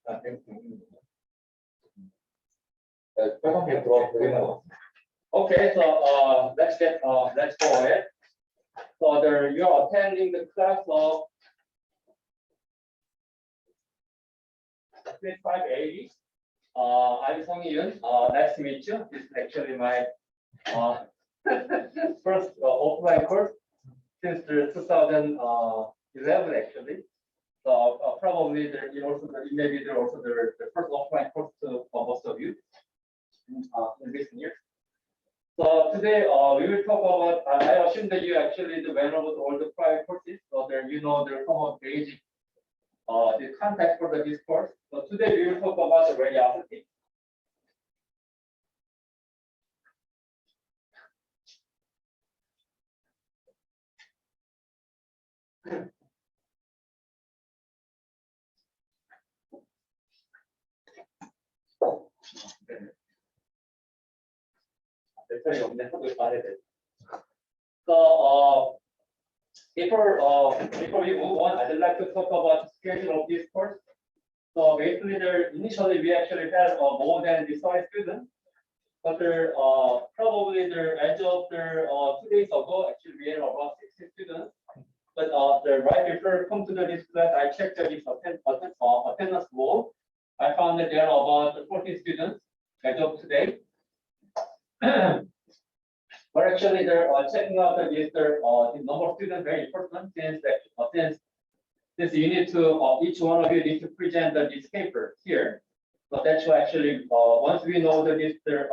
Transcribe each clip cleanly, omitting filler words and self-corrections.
Okay, so let's go ahead. So there you are attending the class of 580. I'm Song Yun. Nice to meet you. This is actually my first offline course since the 2011 actually. So probably maybe there also the first offline course to most of you in recent years. So today we will talk about. I assume that you actually went over all the prior courses, so there there's some of basic the context for this course. So today we will talk about the radiosity. So before we move on, I'd like to talk about the schedule of this course. So basically, initially we actually had more than the 30 students, but probably as of 2 days ago, actually we had about 60 students. But right before come to this class, I checked this attendance roll. I found that there are about 40 students as of today. But actually, they're checking out the number of students very important since you need to each one of you need to present this paper here. So that's why actually once we know that this number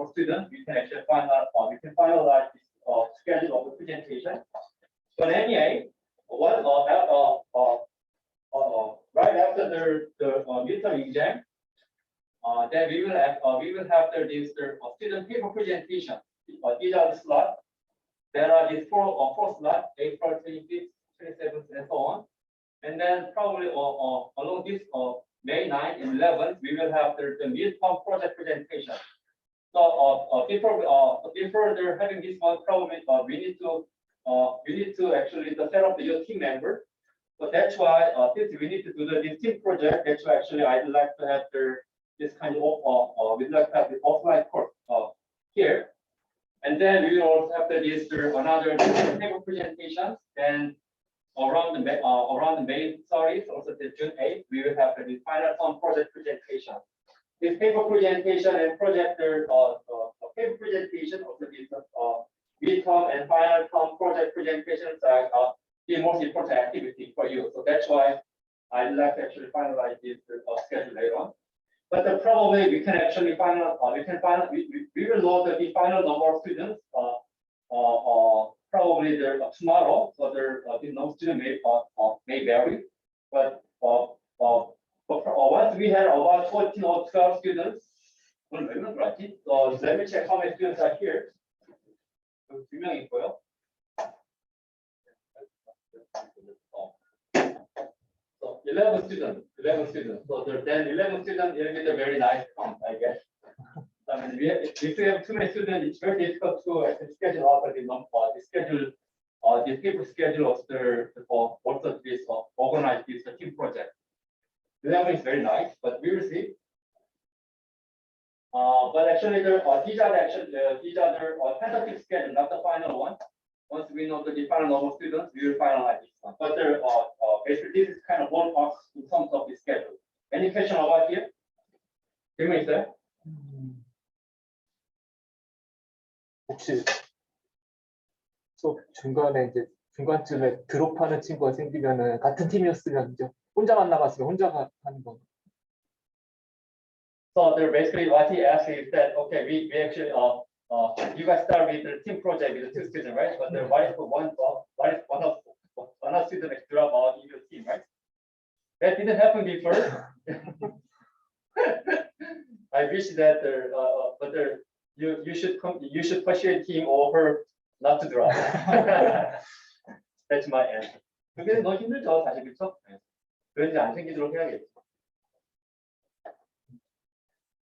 of students, we can actually finalize this schedule of the presentation. But anyway, right after the midterm exam, then we will have this student paper presentation. These are the slots. There are these four slots: April 25th, 27th, and so on. And then probably along this May 9th and 11th, we will have the midterm project presentation. So before they're having this one, probably we need to actually set up your team member. So that's why since we need to do this team project, that's why actually I'd like to have this kind of we'd like to have the offline course here, and then we will also have another paper presentations. And around the May 30th, also the June 8th, we will have the final term project presentation. This paper presentation and paper presentation of the midterm and final term project presentations are the most important activity for you. So that's why I'd like to actually finalize this schedule later on. But probably we can actually we will know the final number of students probably tomorrow. So the number of students may vary. But once we had about 14 or 12 students, so let me check how many students are here. 2명이고요. So 11 students. So then 11 students will be a very nice count, I guess. I mean, if we have too many students, it's very difficult to schedule out this paper schedule of also this organize this team project. 11 is very nice, but we will see. But actually, these are the tentative schedule, not the final one. Once we know the final number of students, we will finalize this one. But basically, this is kind of ballpark in terms of the schedule. Any question about here? 질문 있어요? 혹시 수업 중간쯤에 드롭하는 친구가 생기면은 같은 팀이었으면 이제 혼자만 나갔으면 혼자 하는 거. So they're basically what he asked is that okay, we actually you guys start with the team project with the 2 students, right? But what if one student drop out in your team, right? That didn't happen before. I wish that you should persuade him or her not to drop. That's my answer. 그게 너무 힘들죠, 사실 그렇죠? 그런지 안 생기도록 해야겠죠.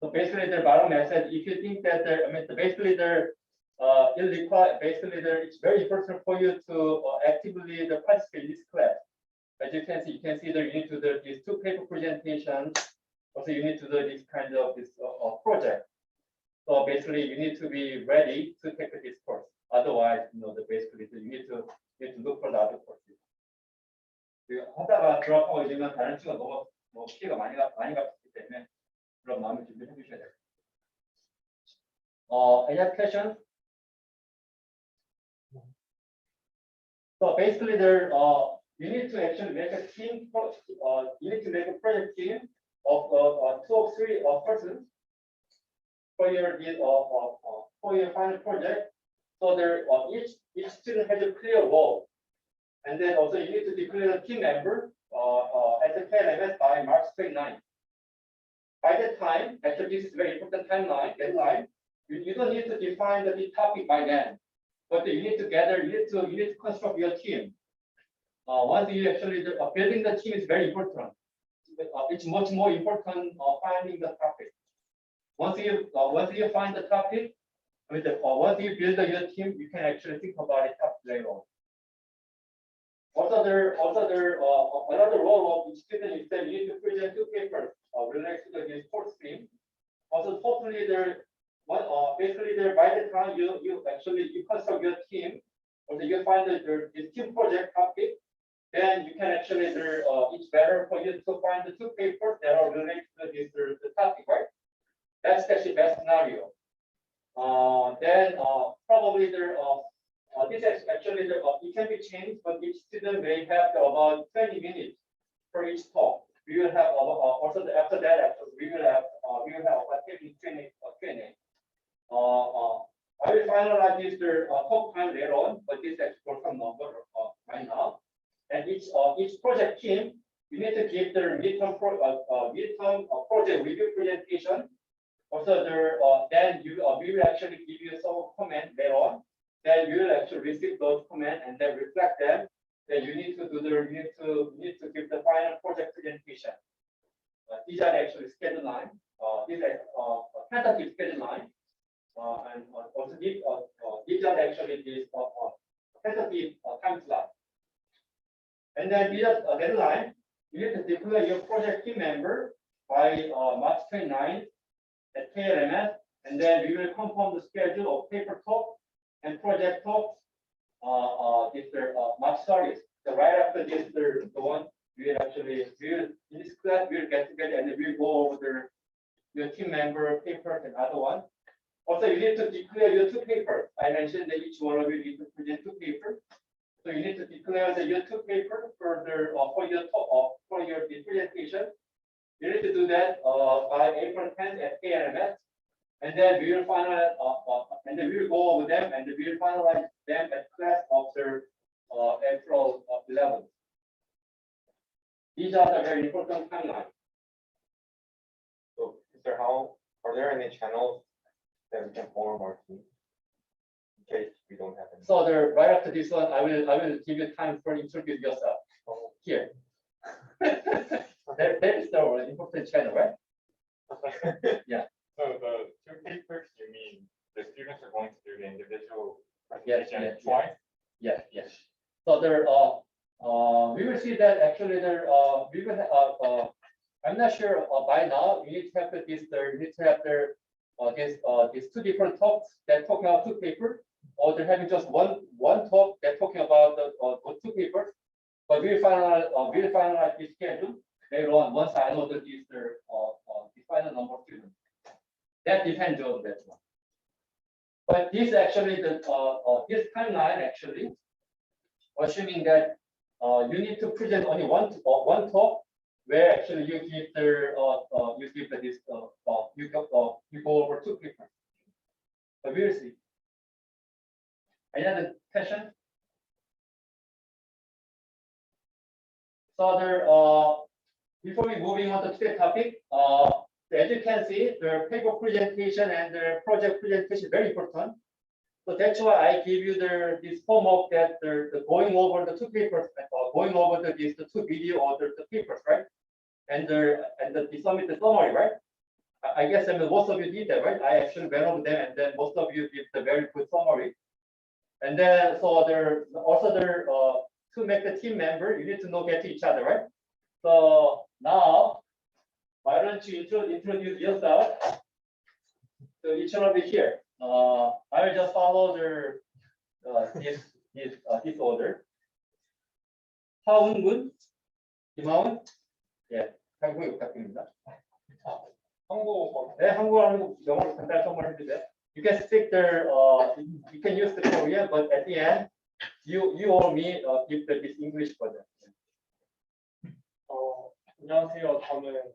So basically, the bottom message, if you think that it's very important for you to actively participate in this class. as you can see there, you need to do these two paper presentations. Also, you need to do this kind of this project. So basically, you need to be ready to take this course. Otherwise, basically you need to look for the other courses. 하다가 드랍하고 이러면 다른 친구가 너무 피해가 많이 갔기 때문에 그런 마음을 준비해 주셔야 돼요. Any other questions? So basically, there you need to actually make a team. You need to make a project team of 2 or 3 persons for your final project. So there each student has a clear role, and then also you need to declare a team member as a KLMS by March 29. By that time, actually this is very important timeline. Deadline. You don't need to define the topic by then, but you need to gather. You need to construct your team. Once you actually building the team is very important. It's much more important finding the topic. Once you find the topic, once you build your team, you can actually think about it later on. Also, another role of each student is that you need to present 2 papers related to the sports stream. Also, hopefully basically by the time you construct your team, or you find this team project topic, then you can actually it's better for you to find the 2 papers that are related to the topic, right? That's actually best scenario. Then probably this is actually it can be changed, but each student may have about 20 minutes for each talk. We will have also after that we will have a Q&A. I will finalize this talk time later on, but this is for some number right now. And each project team, you need to give their midterm project review presentation. Also, then we will actually give you some comment later on. Then you will actually receive those comments and then reflect them. Then you need to give the final project presentation. These are actually schedule line. These are tentative schedule line. And also these are actually this tentative time slot. And then these are deadline. You need to declare your project team member by March 29th at KLMS, and then we will confirm the schedule of paper talk and project talks. March 30th. So right after this, the one we will in this class we'll get together and we'll go over your team member papers and other ones. Also, you need to declare your 2 papers. I mentioned that each one of you need to present 2 papers. So you need to declare your 2 papers for your talk for your presentation. You need to do that by April 10th at KLMS, and then we will finalize and then we will go over them and we will finalize them at class after April 11th. These are the very important timelines. So, Mr. Howell, are there any channels that we can form our team in case we don't have any? So right after this one, I will give you time for introduce yourself here. That is the important channel, right? Yeah. So the 2 papers, you mean the students are going to do the individual Yes, presentation yes, twice? Yes, yes. So we will see that actually we will I'm not sure by now you need to have these 2 different talks that talk about 2 papers, or they're having just one talk that talking about the 2 papers. But we will finalize this schedule later on once I know that the final number of students. That depends on that one. But this actually this timeline actually, assuming that you need to present only one talk, where actually you give you go over 2 papers. But we will see. Any other question? So before we moving on to today's topic, as you can see, the paper presentation and the project presentation is very important. So that's why I give you this homework that the going over the 2 papers, going over the 2 video or the papers, right? And the submit the summary, right? I guess most of you did that, right? I actually went over them, and then most of you did the very good summary. And then so to make the team member, you need to know get to each other, right? So now, why don't you introduce yourself to each one of you here? I will just follow this order. 하은군, 김하은, 예, 한국어 부탁드립니다. 한국어. 네, 한국어 영어로 간단히 설명해 주세요. You can speak you can use the Korean, but at the end, you or me give this English version. 안녕하세요. 저는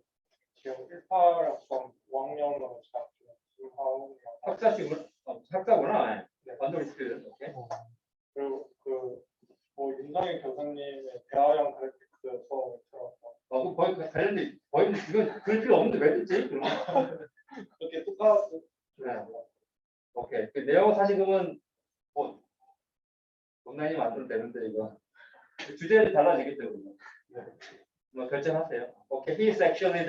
지금 18학번 5학년으로 재학 중인 김하웅이라고. 학사구나. 네, 반도리 스튜던트. 오케이. 그리고 윤정희 교수님의 대화형 그래픽스 수업을 들어서 그 거의 관련돼 거의 이건 그럴 필요 없는데 왜 듣지? 그러면 그렇게 똑같은. 네. 오케이. 그 내용 사실 그러면 뭐 온라인이 만들면 되는데 이거 주제는 달라지겠죠. 네. 뭐 결정하세요. 오케이. He is actually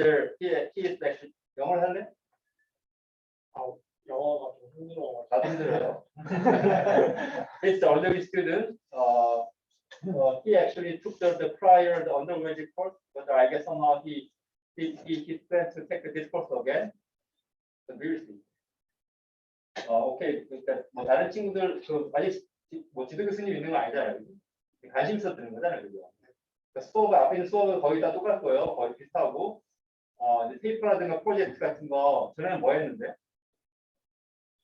영어를 할래? 영어가 좀 힘들어. 나도 힘들어요. He's the undergraduate student. He actually took the prior undergraduate course, but I guess somehow he plans to take this course again. So we'll see. 오케이. 그러니까 뭐 다른 친구들 아직 뭐 지도 교수님 있는 거 아니잖아요. 관심 있어 듣는 거잖아요, 그죠? 그러니까 앞에 있는 수업은 거의 다 똑같고요, 거의 비슷하고. 이제 페이퍼라든가 프로젝트 같은 거 전에는 뭐 했는데?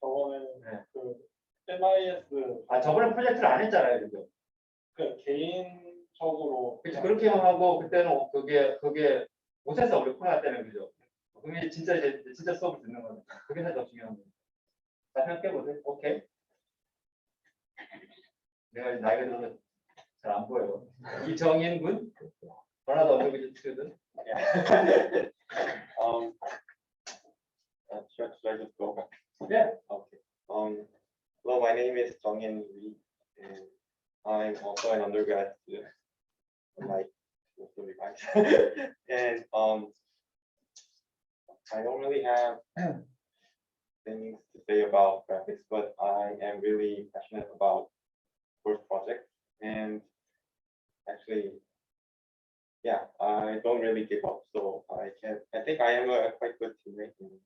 저번에는 네. MIS. 저번에 프로젝트를 안 했잖아요, 그죠? 개인적으로. 그치, 그렇게만 하고 그때는 그게 못해서 우리 코로나 때는 그죠? 그게 진짜 수업을 듣는 거죠. 그게 사실 더 중요한 거예요. 자, 생각해보세요. 오케이. 내가 나이가 들어서 잘 안 보여요. 이정인 군, 하나도 언더그래듀 스튜던트. Should I just go? Yeah. Okay. Hello, my name is Jongin Lee, and I'm also an undergrad student, like most of you guys. And I don't really have things to say about graphics, but I am really passionate about course projects, and actually, yeah, I don't really give up. So I think I am a quite good teammate in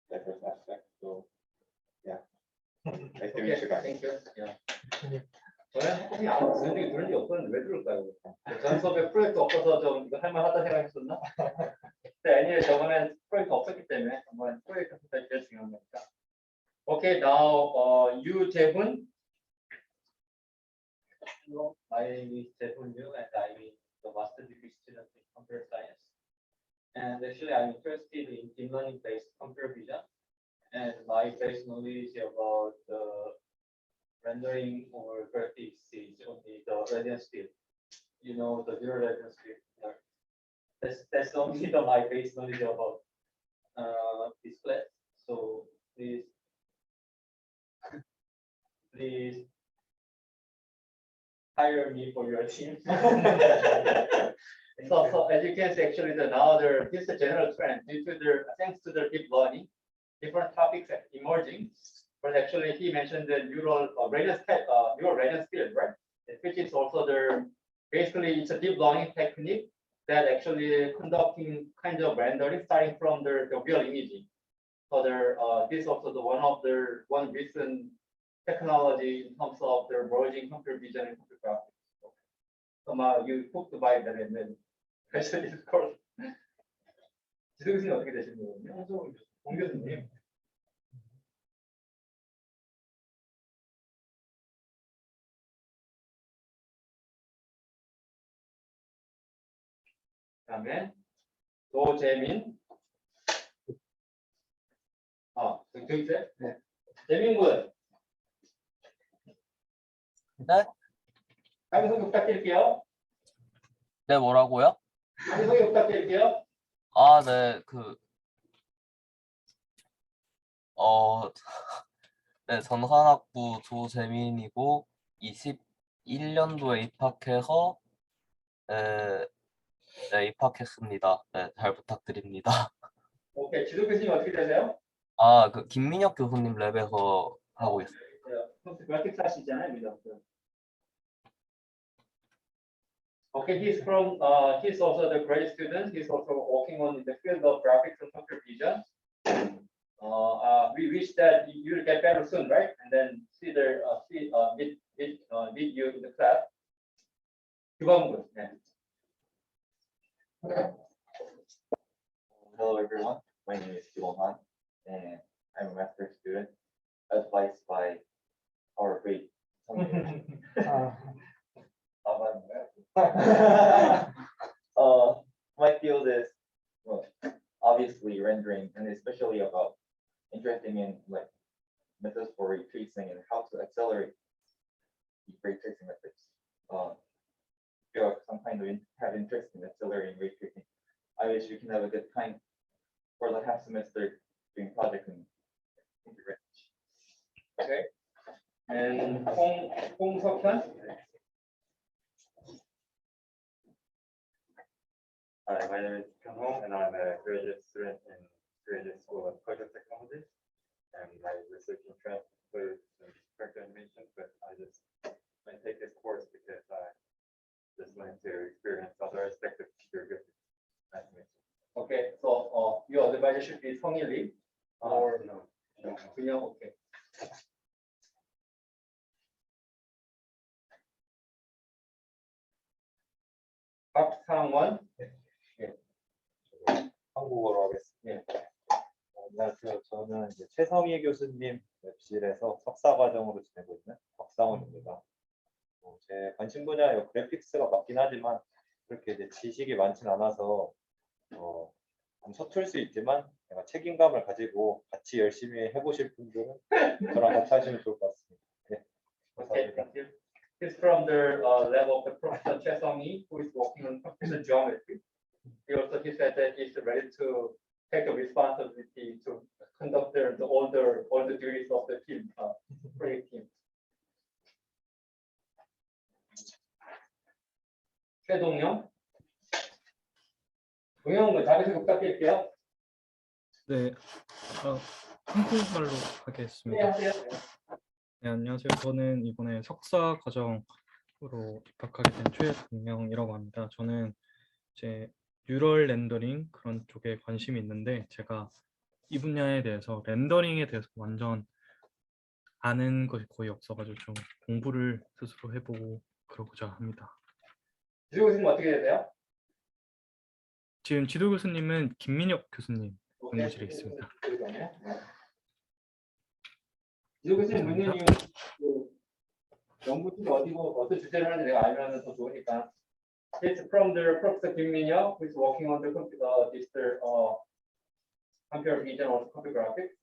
diverse aspects. So yeah, nice to meet you guys. Thank you. Yeah. 저는 혹시 아무 그런 적이 없었는데 왜 들을까요? 전 수업에 프로젝트 없어서 좀 이거 할만하다 생각했었나? 근데 아니에요. 저번엔 프로젝트 없었기 때문에 한번 프로젝트 부터 제일 중요한 거니까. Okay, now 유재훈. Hello, my name is Jae-hoon Yoo, and I'm the master degree student in computer science. And actually, I'm interested in deep learning-based computer vision, and my base knowledge about the rendering or graphics is only the radiance field. You know, the zero radiance field. That's only my base knowledge about display. So please hire me for your team. So as you can see, actually, this is a general trend due to thanks to the deep learning, different topics are emerging. But actually, he mentioned the neural radiance field, right? Which is also basically it's a deep learning technique that actually conducting kind of rendering starting from the real imaging. So this is also one recent technology in terms of their merging computer vision and computer graphics. So you hooked by that and then actually this course. 지도 교수님 어떻게 되시는 거예요? 공 교수님. 그다음에 노재민. 저기 있어요? 네. 재민 군. 네? 자기소개 부탁드릴게요. 네, 뭐라고요? 자기소개 부탁드릴게요. 아, 네, 네, 전산학부 조재민이고, 21년도에 입학해서, 네, 입학했습니다. 네, 잘 부탁드립니다. 오케이, 지도 교수님 어떻게 되세요? 아, 김민혁 교수님 랩에서 하고 있어요. 평소 그래픽스 하시잖아요, 그죠? Okay, he's also the grad student. He's also working on in the field of graphics and computer vision. We wish that you'll get better soon, right? And then meet you in the class. 유광군. 네. Hello everyone, my name is Kim Han and I'm a master's student advised by our great my field is well, obviously rendering and especially about interesting in like methods for ray tracing and how to accelerate the ray tracing methods. If you have some kind of have interest in accelerating ray tracing, I wish you can have a good time for the half semester doing project and integration. Okay. And 홍석현. Hi, my name is Kyung Hong, and I'm a graduate student in Graduate School of Cultural Technology. And my research interest includes character animation, but I take this course because I just wanted to experience other aspects of computer animation. Okay, so your advisor should be 성일이 or No. 그냥 okay. 박상원. 한국어로 하겠습니다. 안녕하세요. 저는 이제 최성희 교수님 랩실에서 석사 과정으로 지내고 있는 박상훈입니다. 제 관심 분야 그래픽스가 맞긴 하지만 그렇게 이제 지식이 많진 않아서 좀 서툴 수 있지만 내가 책임감을 가지고 같이 열심히 해보실 분들은 저랑 같이 하시면 좋을 것 같습니다. 네, Okay, 감사합니다. thank you. He's from the level of the Professor Choi Sung-hee, who is working on computer geometry. He said that he's ready to take the responsibility to conduct all the duties of the team, project team. 최동영. 동영 자기소개 부탁드릴게요. 네, 한국말로 네, 하겠습니다. 하세요. 네, 안녕하세요. 저는 이번에 석사 과정으로 입학하게 된 최동명이라고 합니다. 저는 이제 뉴럴 렌더링 그런 쪽에 관심이 있는데 제가 이 분야에 대해서 렌더링에 대해서 완전 아는 것이 거의 없어가지고 좀 공부를 스스로 해보고 그러고자 합니다. 지도 교수님 어떻게 되세요? 지금 지도 교수님은 김민혁 교수님 연구실에 있습니다. 지도 교수님 묻는 이유는 그 연구실 어디고 어떤 주제를 하는지 내가 알면 더 좋으니까. It's from the Professor Kim Min-hyuk, who is working on the digital computer vision or computer graphics.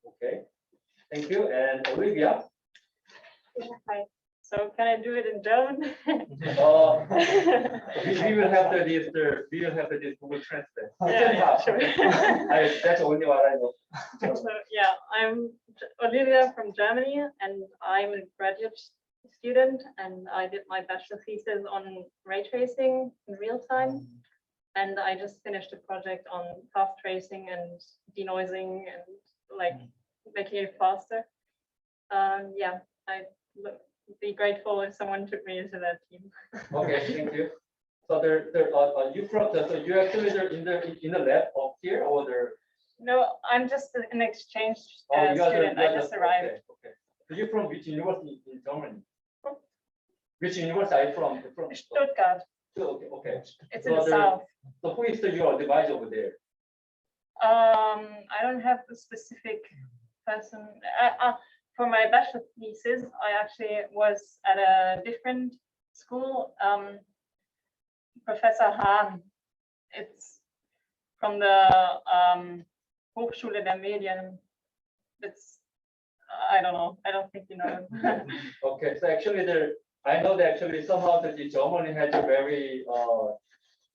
Okay, thank you. And Olivia. Hi. So can I do it in German? We will have the Google Translate. Yeah, sure. That's only what I know. So yeah, I'm Olivia from Germany, and I'm a graduate student, and I did my bachelor thesis on ray tracing in real time, and I just finished a project on path tracing and denoising and like making it faster. Yeah, I'd be grateful if someone took me into that team. Okay, thank you. So you actually in the lab up here or there? No, I'm just an exchange You are student. I just arrived. Okay. So you're from which university in Germany? Which university are you from? Stuttgart. Okay. It's in the south. So who is your advisor over there? I don't have a specific person. For my bachelor thesis, I actually was at a different school. Professor Hahn. It's from the Hochschule der Medien. It's I don't know. I don't think you know. Okay, so actually I know that actually somehow that Germany has a very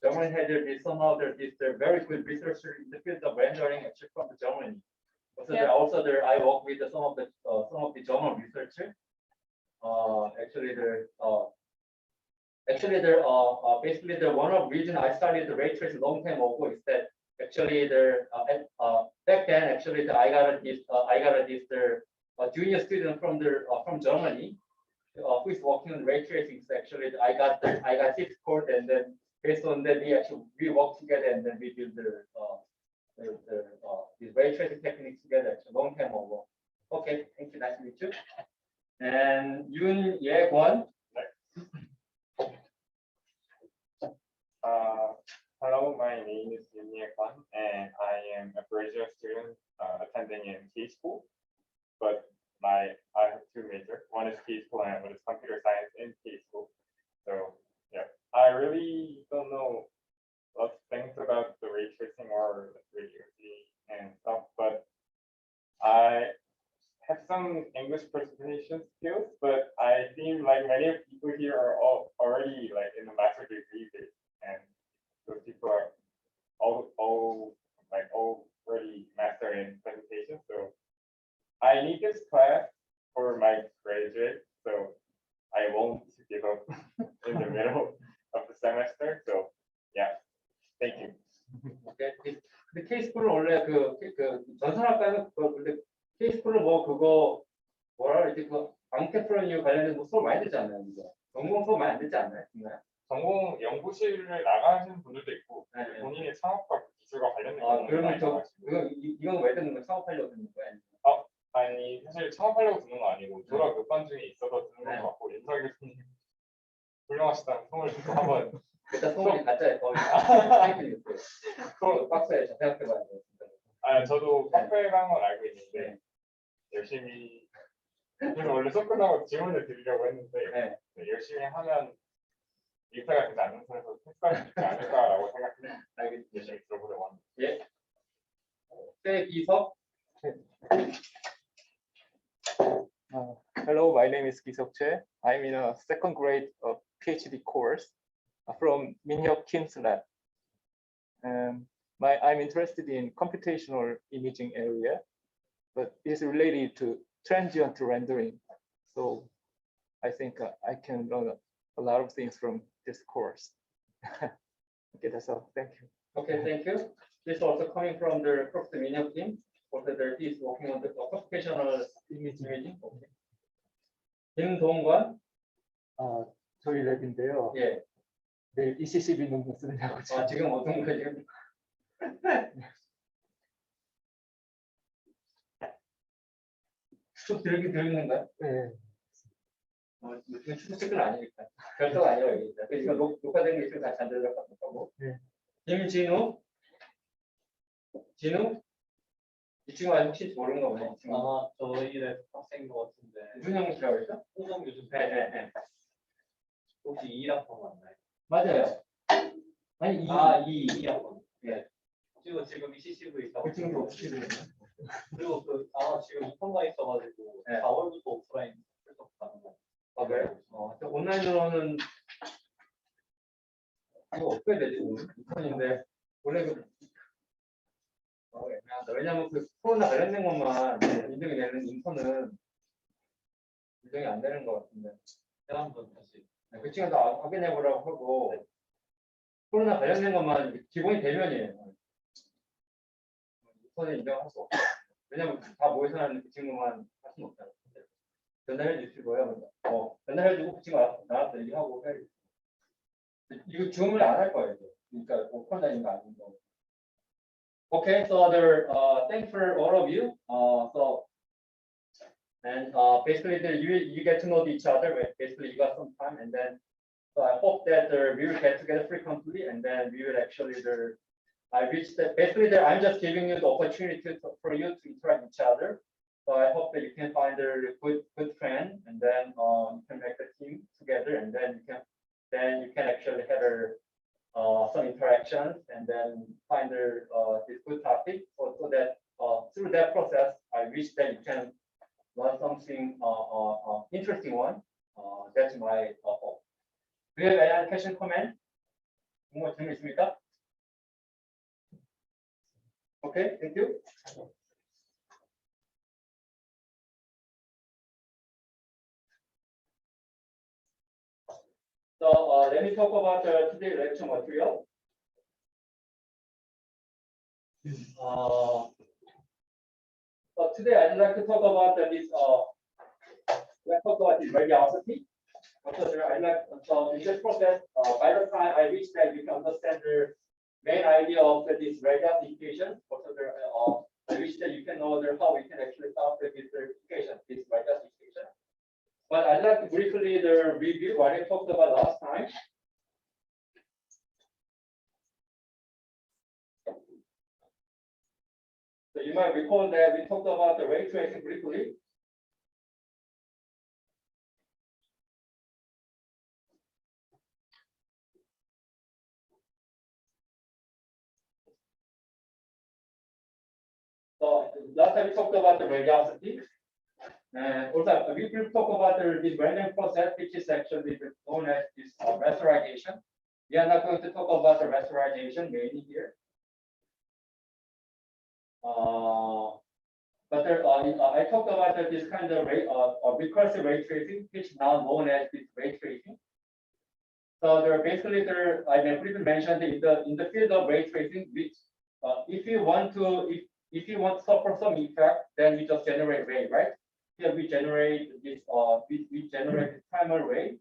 very good researcher in the field of rendering actually from Germany. Also I work with some of the German researchers. Basically the one of the reason I started the ray tracing long time ago is that actually back then actually I got a junior student from Germany who is working on ray tracing. So actually, I got 6 code, and then based on that, we work together, and then we build these ray tracing techniques together. Actually, long time ago. Okay, thank you. Nice to meet you. And Yoon Ye Kwon. Hello, my name is Yoon Ye Kwon, and I am a graduate student attending in K school. But I have 2 majors. One is K school and one is computer science in K school. So yeah, I really don't know lots of things about the ray tracing or radio and stuff, but I have some English presentation skills. But I seem like many of people here are already like in the master degree base, and those people are already master in presentation. So I need this class for my graduate, so I won't give up in the middle of the semester. So yeah, thank you. Okay. 근데 K스쿨은 원래 그 전산학과는 근데 K스쿨은 뭐 그거 뭐라 그러지 앙케프로니오 관련된 뭐 수업 많이 듣잖아요. 이거 전공 수업 많이 안 듣지 않나요? 전공 연구실을 나가시는 분들도 있고 네. 본인의 창업과 기술과 관련된 그러면 이건 왜 듣는 거야? 창업하려고 듣는 거야? 아니 사실 창업하려고 듣는 거 아니고 졸업 몇 반 중에 있어서 듣는 거 같고 인사 교수님 훌륭하시다는 소문을 듣고 한번 일단 소문이 가짜예요. 또 박스에 생각해봐야 돼. 저도 카페에 간 건 알고 있는데 열심히 그래서 원래 수업 끝나고 질문을 드리려고 했는데 열심히 하면 일타가 되지 않는 선에서 패스하지 않을까라고 생각해서 열심히 들어보려고 합니다. 예. 네, 이석. Hello, my name is Ki-seok Choi. I'm in a 2nd grade of PhD course from Min-hyuk Kim's lab. I'm interested in computational imaging area, but it's related to transient rendering. So I think I can learn a lot of things from this course. Okay, that's all. Thank you. Okay, thank you. This also coming from the Professor Min-hyuk Kim. Professor is working on the computational imaging. Okay. 김동관. 저희 랩인데요. 예. 내일 ECCB 논문 쓰느냐고. 지금 어떤 거 지금? 쭉 들리는가요? 네. 지금 추수 댓글 아니니까. 결석 아니라고 얘기했다. 지금 녹화된 게 있으면 다시 안 들려가고. 네. 김진우. 진우? 이 친구 아직 혹시 모르는 거 보네. 아마 저희의 학생인 것 같은데. 무슨 형이라고 했죠? 호성 교수. 네. 혹시 2학번 맞나요? 맞아요. 아니 2학번. 네. 그리고 지금 CCV 있다고. 그 친구 혹시 그리고 지금 이fon가 있어가지고 4월부터 오프라인 출석 가능해요. 아 그래요? 온라인으로는 이거 어떻게 해야 되지? 인턴인데 원래 왜냐면 그 코로나 관련된 것만 인정이 되는 인턴은 인정이 안 되는 것 같은데. 한번 다시. 그 친구도 확인해 보라고 하고 코로나 관련된 것만 기본이 대면이에요. 인턴은 인정할 수 없어요. 왜냐면 다 모여서 하는 그 친구만 할 수는 없잖아요. 전달해 주시고요. 전달해 주고 그 친구 나와서 얘기하고 해야겠어요. 이거 줌을 안 할 거예요. 그러니까 코로나인 거 아닌 거. Okay, so thanks for all of you. Basically you get to know each other. Basically you got some time, and then so I hope that we will get together frequently, and then we will actually I reached that basically I'm just giving you the opportunity for you to interact with each other. So I hope that you can find a good friend, and then you can make a team together, and then you can actually have some interactions, and then find this good topic, so that through that process, I wish that you can learn something interesting one. That's my hope. Do you have any question, comment? 뭐 질문 있습니까? Okay, thank you. So let me talk about today's lecture material. So today I'd like to talk about this let's talk about the radiosity. Also, I like so in this process. By the time I reach that, you can understand the main idea of this radius equation. Also, I wish that you can know how we can actually solve this equation, this radius equation. But I'd like to briefly review what I talked about last time. So you might recall that we talked about the ray tracing briefly. So last time we talked about the radiosity. And also we will talk about this random process, which is actually known as this rasterization. We are not going to talk about the rasterization mainly here. But I talked about this kind of recursive ray tracing, which is now known as this ray tracing. So basically I briefly mentioned in the field of ray tracing, which if you want to suffer some effect, then you just generate ray, right? Here we generate this we generate this primary ray.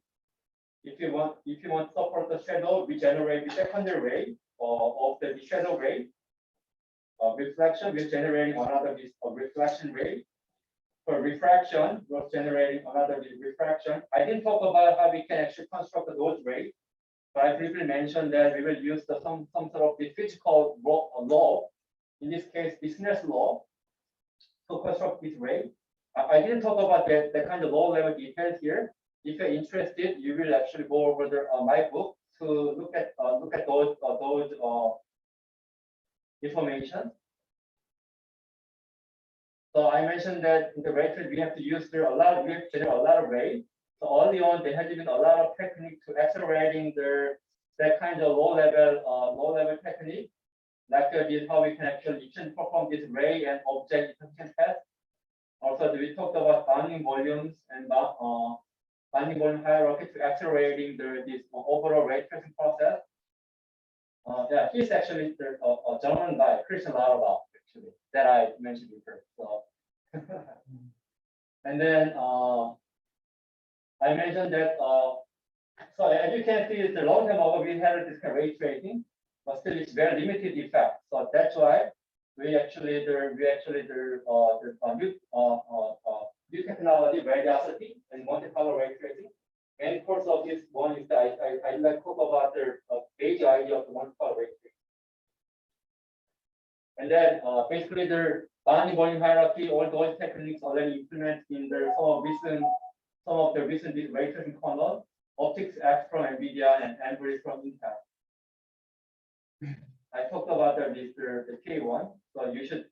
If you want to suffer the shadow, we generate the secondary ray of the shadow ray. Reflection, we're generating another reflection ray. For refraction, we're generating another refraction. I didn't talk about how we can actually construct those rays, but I briefly mentioned that we will use some sort of the physical law, in this case, business law, to construct this ray. I didn't talk about the kind of low level details here. If you're interested, you will actually go over my book to look at those information. So I mentioned that in the ray trace we have to use a lot of ray. So early on there has been a lot of technique to accelerating that kind of low level technique. Like this, how we can actually perform this ray and object intersection test. Also, we talked about bounding volumes and bounding volume hierarchy to accelerating this overall ray tracing process. Yeah, he's actually a German guy, Christian Lauterbach, actually, that I mentioned before. So, and then I mentioned that. So as you can see, the long term over we had this kind of ray tracing, but still it's very limited effect. So that's why we actually new technology, radiosity, and multicolor ray tracing. And of course, of this one is that I like to talk about the basic idea of the multicolor ray tracing. And then basically the bounding volume hierarchy, all those techniques already implemented in some of the recent ray tracing kernel, Optics X from NVIDIA and Embrace from Intel. I talked about the K1, so you should.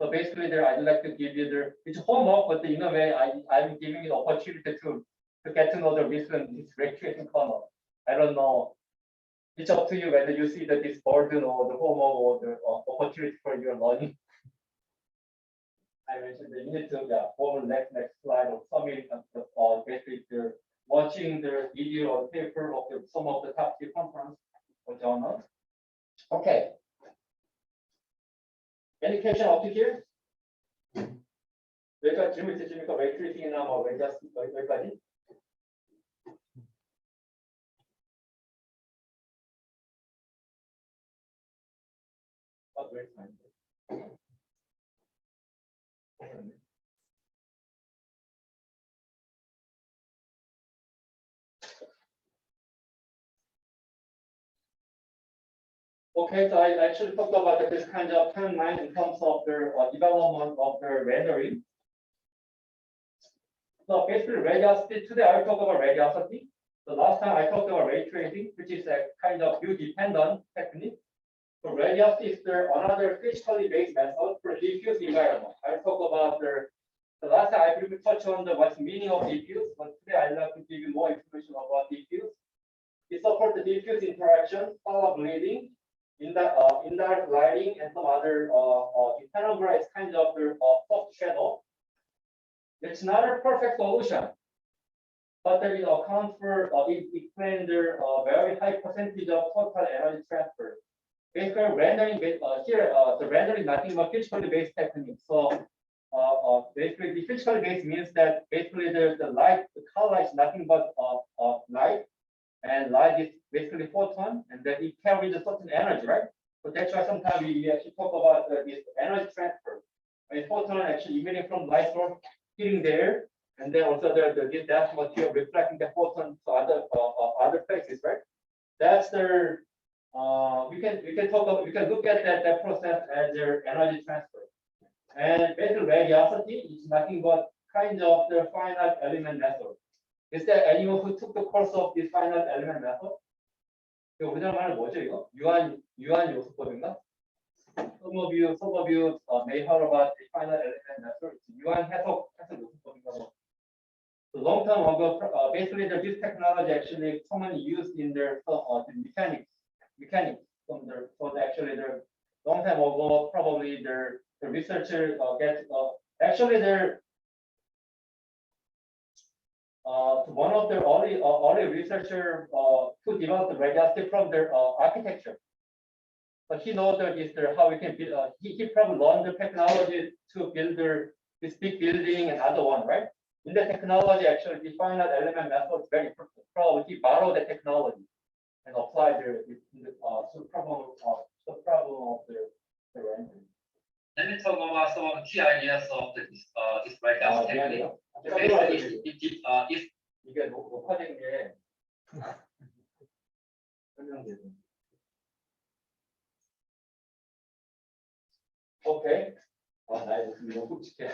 So basically, I'd like to give you it's homework, but in a way, I'm giving you the opportunity to get to know the recent ray tracing kernel. I don't know. It's up to you whether you see this burden or the homework or the opportunity for your learning. I mentioned that you need to go over next slide or submitting basically watching the video or paper of some of the top tier conference or journals. Okay. Any question up to here? 여기까지 질문 있으십니까? ray tracing이나 뭐 여기까지? Okay, so I actually talked about this kind of timeline in terms of the development of the rendering. So basically, radiosity. Today I will talk about radiosity. The last time I talked about ray tracing, which is a kind of view-dependent technique. So radiosity is another physically based method for diffuse environment. I talk about the last time I briefly touched on what's the meaning of diffuse, but today I'd like to give you more information about diffuse. It supports the diffuse interaction, solar bleeding, indirect lighting, and some other penumbra is kind of soft shadow. It's not a perfect solution, but it accounts for it explains the very high percentage of total energy transfer. Basically, rendering here the rendering is nothing but physically based technique. So basically the physically based means that basically the light, the color is nothing but light, and light is basically photon, and then it carries a certain energy, right? So that's why sometimes we actually talk about this energy transfer. I mean, photon actually emitting from light source, hitting there, and then also this that material reflecting the photon to other places, right? That's the we can talk about, we can look at that process as their energy transfer. And basically radiosity is nothing but kind of the finite element method. Is there anyone who took the course of this finite element method? 이거 우리나라말로 뭐죠 이거? 유한 요소법인가? Some of you may heard about the finite element method. 유한 해석 요소법인가 뭐. So long time ago, basically this technology actually commonly used in their the mechanics from their, so actually the long time ago probably the researcher actually they're one of the early researcher who developed the radiosity from their architecture. But he knows that is how we can build. He probably learned the technology to build this big building and other one, right? In the technology, actually, the finite element method is very important. Probably he borrowed the technology and applied the problem of the rendering. Let me talk about some key ideas of this breakout technique. If 이게 녹화된 게 설명돼서. Okay. 나의 목소리 너무 굵직해.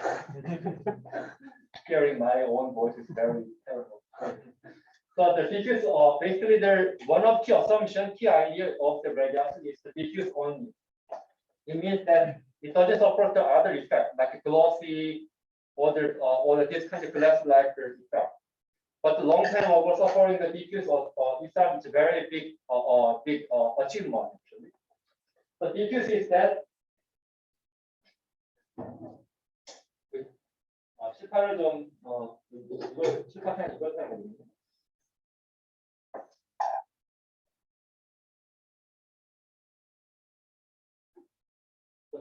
Hearing my own voice is very terrible. So the diffuse, basically, one of key assumption, key idea of the radiosity is the diffuse only. It means that it doesn't support the other effect like glossy or this kind of glass-like effect. But the long time ago, suffering the diffuse itself is a very big achievement actually. The diffuse is that. 실파를 좀 이걸 실파탄 이걸 사용하거든요.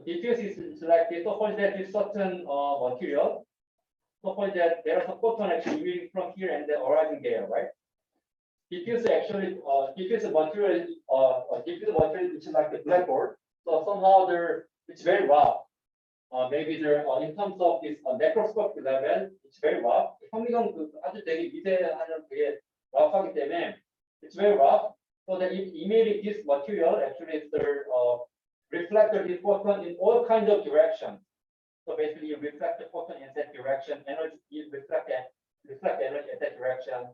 Diffuse is like this. Suppose that this certain material. Suppose that there is a photon actually emitting from here and then arriving there, right? Diffuse actually diffuse material which is like the blackboard. So somehow it's very rough. Maybe in terms of this microscopic level, it's very rough. 현미경 아주 되게 미세한 그게 rough하기 때문에 it's very rough. So that it emitting this material actually is the reflected the photon in all kinds of directions. So basically, you reflect the photon in that direction, energy you reflect energy in that direction,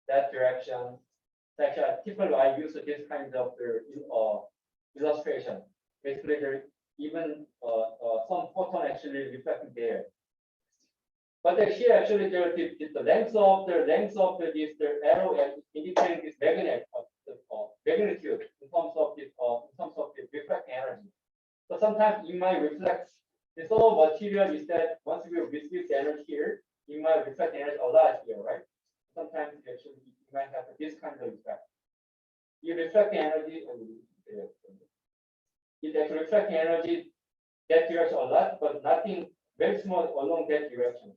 that direction. Actually, typically I use this kind of illustration. Basically, there even some photon actually reflecting there. But here actually the length of the arrow indicating this magnitude in terms of the reflecting energy. So sometimes it might reflect. The solar material is that once we receive the energy here, it might reflect energy a lot here, right? Sometimes actually you might have this kind of effect. You reflect the energy, it actually reflects the energy that direction a lot, but nothing very small along that direction.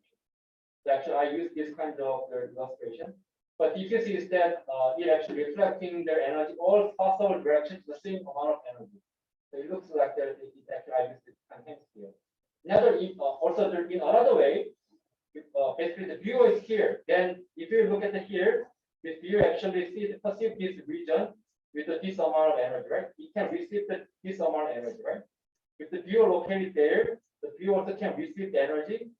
So actually, I use this kind of illustration. But diffuse is that it actually reflecting their energy all possible directions, the same amount of energy. So it looks like that it actually I use this content here. Also in another way, basically the viewer is here. Then if you look at here, this viewer actually perceive this region with this amount of energy, right? It can receive this amount of energy, right? If the viewer located there, the viewer also can receive the energy,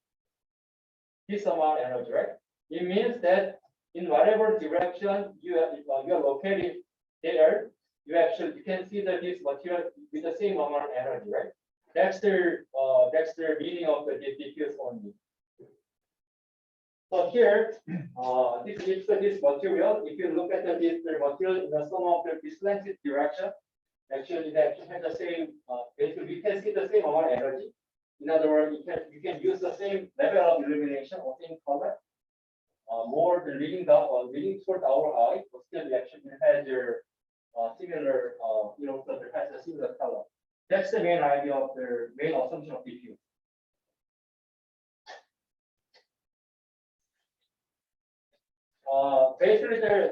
this amount of energy, right? It means that in whatever direction you are located there, you can see that this material with the same amount of energy, right? That's the meaning of the diffuse only. So here, this material, if you look at this material in some of the slanted direction, actually that has the same. Basically, we can see the same amount of energy. In other words, you can use the same level of illumination or same color. More the leading toward our eye, but still actually has your similar, has a similar color. That's the main idea of the main assumption of diffuse. basically, I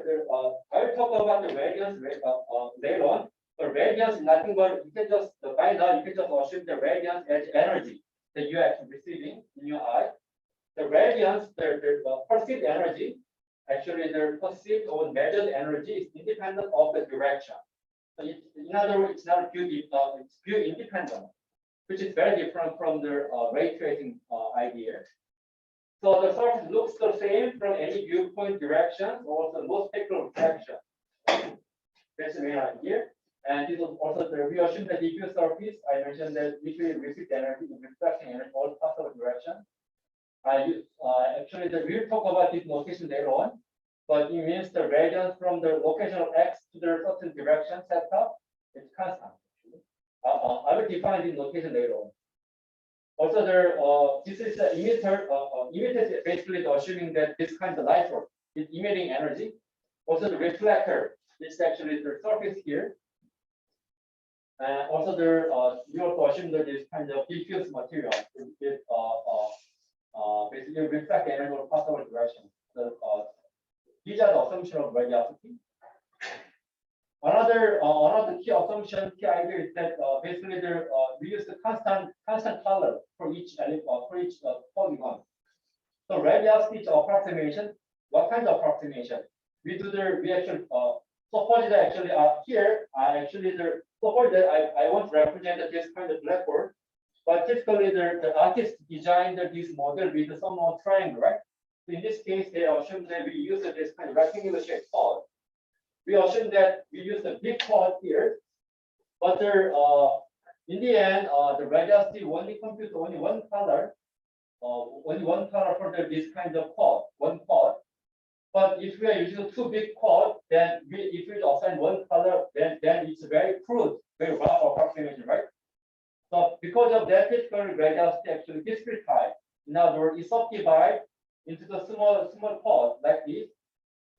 will talk about the radiance later on. But radiance is nothing but you can just by now you can just assume the radiance as energy that you are actually receiving in your eye. The radiance, the perceived energy, actually the perceived or measured energy is independent of the direction. So in other words, it's not it's view independent, which is very different from the ray tracing idea. So the surface looks the same from any viewpoint direction or the most spectral direction. That's the main idea. And this is also the we assume the diffuse surface. I mentioned that if we receive energy, reflecting energy all possible direction. Actually, we'll talk about this notation later on, but it means the radiance from the location of x to the certain direction set up is constant. I will define this notation later on. Also, this is the emitter. Emitter is basically assuming that this kind of light source is emitting energy. Also, the reflector is actually the surface here. Also, we also assume that this kind of diffuse material is basically reflect the energy of possible direction. These are the assumptions of radiosity. Another key assumption, key idea is that basically we use the constant color for each polygon. So radiosity is approximation. What kind of approximation? We actually suppose that actually here suppose that I want to represent this kind of blackboard, but typically the artist designed this model with some triangle, right? So in this case, they assume that we use this kind of rectangular shaped pod. We assume that we use the big pod here, but in the end, the radiosity only computes only one color for this kind of pod, one pod. But if we are using two big quads, then if we assign one color, then it's very crude, very rough approximation, right? So because of that, typically radiosity actually discretized. In other words, it's subdivided into the small quads like this.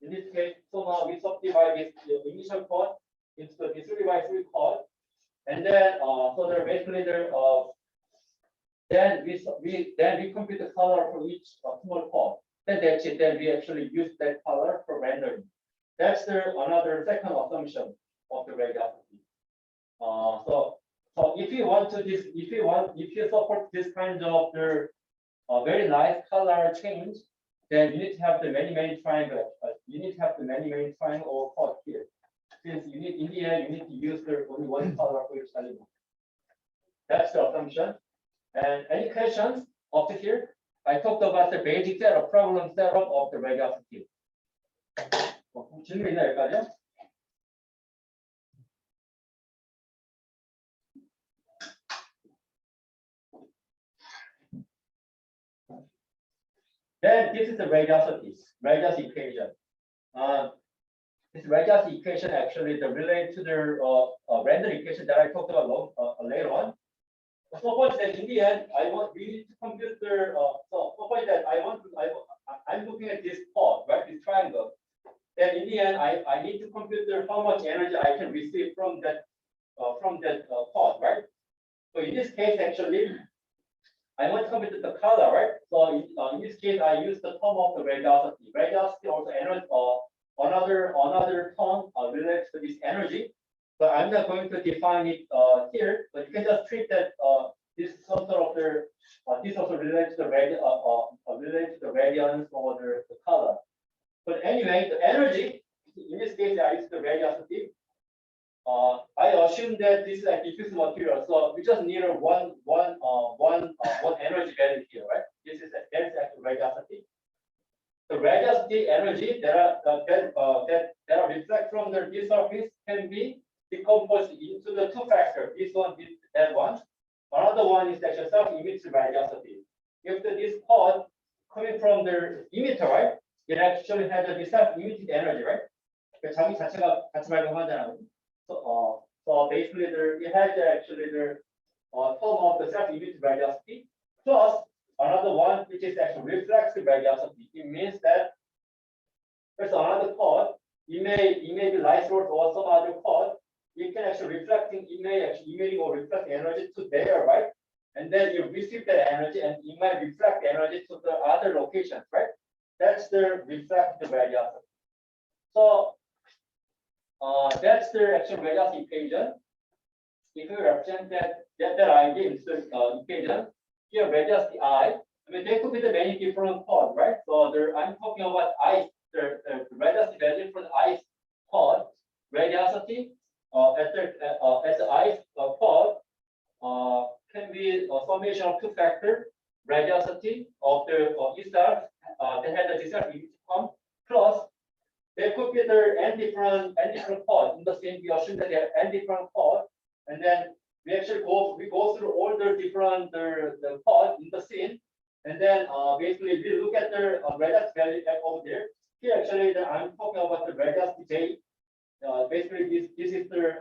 In this case, so now we subdivide this initial quad into the 3x3 quad, and then so there basically then we compute the color for each small quad. Then that's it. Then we actually use that color for rendering. That's another second assumption of the radiosity. So if you support this kind of very nice color change, then you need to have the many triangles. You need to have the many triangle or quad here. Since in the end you need to use only one color for each element. That's the assumption. And any questions up to here? I talked about the basic setup, problem setup of the radiosity. 질문 있나요, 여기까지요? Then this is the radius equation. This radius equation actually relates to the random equation that I talked about later on. Suppose that in the end, we need to compute suppose that I'm looking at this pod, right? This triangle. Then in the end, I need to compute how much energy I can receive from that pod, right? So in this case, actually, I want to compute the color, right? So in this case, I use the term of the radiosity. Radiosity also energy, another term relates to this energy. But I'm not going to define it here. But you can just treat that this is some sort of this also relates to the radiance or the color. But anyway, the energy in this case I use the radiosity. I assume that this is a diffuse material, so we just need one energy value here, right? That's actually radiosity. The radiosity energy that are reflect from this surface can be decomposed into the two factors. This one, that one. Another one is actually self-emitted radiosity. If this pod coming from the emitter, right? It actually has a self-emitted energy, right? 자기 자체가 같이 발광하잖아요. So basically, it has actually the term of the self-emitted radiosity plus another one which is actually reflective radiosity. It means that there's another pod. It may be light source or some other pod. It can actually emitting or reflecting energy to there, right? And then you receive that energy, and it might reflect energy to the other locations, right? That's the reflective radiosity. So that's the actual radius equation. If you represent that idea in the equation, here radius I. I mean, there could be the many different pods, right? So I'm talking about I, the radius value for the I pod, radiosity at the I pod can be a summation of two factors, radiosity of the E star that had the desired form, plus there could be the n different pods in the same. We assume that there are n different pods, and then we actually go through all the different the pods in the scene, and then basically we look at the radius value over there. Here actually I'm talking about the radius J. Basically this is the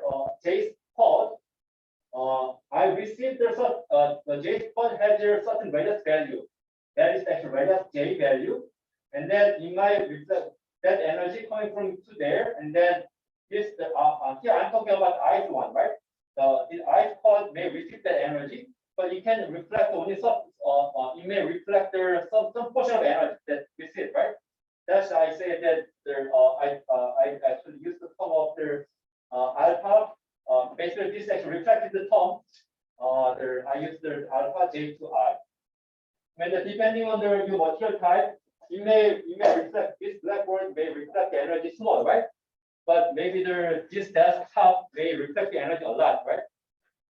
J's pod. I received the J pod has a certain radius value. That is the actual radius J value, and then in my that energy coming from to there, and then this here I'm talking about I one, right? The I pod may receive that energy, but it can reflect only some. It may reflect some portion of energy that we see, right? That's I say that I actually use the term of the alpha. Basically, this actually reflected the term. I use the alpha J to I. When depending on your material type, you may reflect this blackboard may reflect the energy small, right? But maybe this desktop may reflect the energy a lot, right?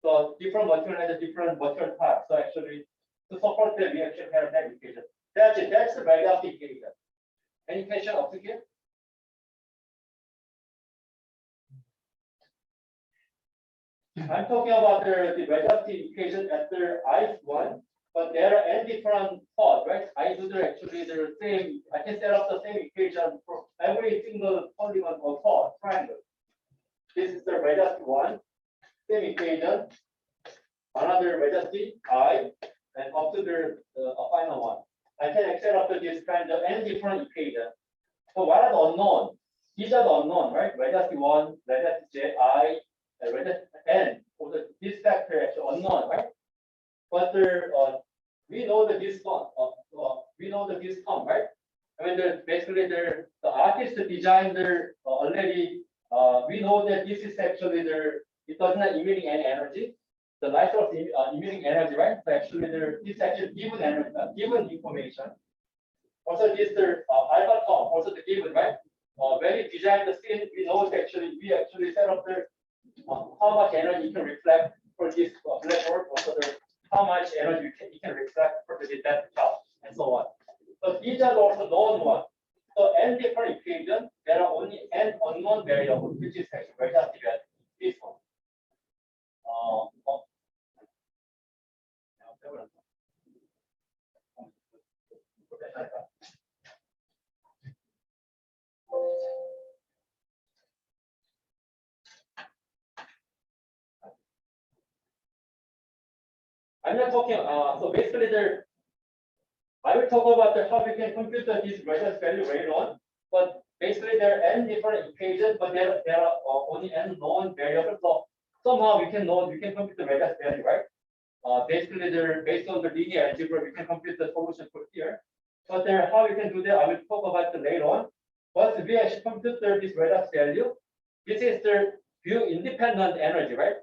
So different material has a different material type. So actually, to support that, we actually have that equation. That's it. That's the radius equation. Any question up to here? I'm talking about the radius equation at the I1, but there are n different pods, right? I do actually the same. I can set up the same equation for every single polygon or pod triangle. This is the radius 1, same equation. Another radius I, and up to the final one. I can set up this kind of n different equation. So what are the unknown? These are the unknown, right? Radius 1, radius J, I, and radius n. So this factor is actually unknown, right? But we know that this one, right? I mean, basically the artist designed already. We know that this is actually it does not emitting any energy. The light source emitting energy, right? So actually this actually given energy, given information. Also this alpha term, also the given, right? When we design the scene, we know that we actually set up how much energy you can reflect for this blackboard, also how much energy you can reflect for the depth charge, and so on. So these are also known ones. So n different equations, there are only n unknown variables, which is actually radius value. This one. I'm not talking. So basically, I will talk about how we can compute this radius value later on. But basically, there are n different equations, but there are only n known variables. So somehow we can compute the radius value, right? Basically, they're based on the linear algebra. We can compute the solution for here. But how we can do that, I will talk about it later on. Once we actually compute this radius value, this is the view independent energy, right?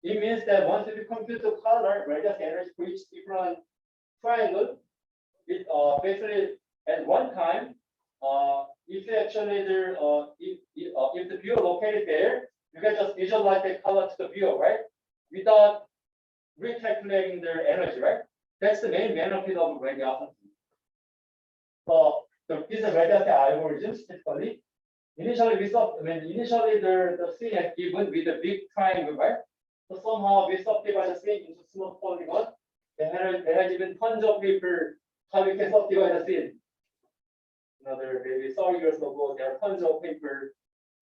It means that once we compute the color radius energy for each different triangle, it basically at one time, if actually if the view located there, you can just visualize the color to the view, right? Without recalculating their energy, right? That's the main benefit of radiosity. So this is a radiosity algorithm typically. Initially the scene is given with a big triangle, right? So somehow we subdivide the scene into small polygons. There has even tons of paper how we can subdivide the scene. Maybe 30 years ago, there are tons of paper,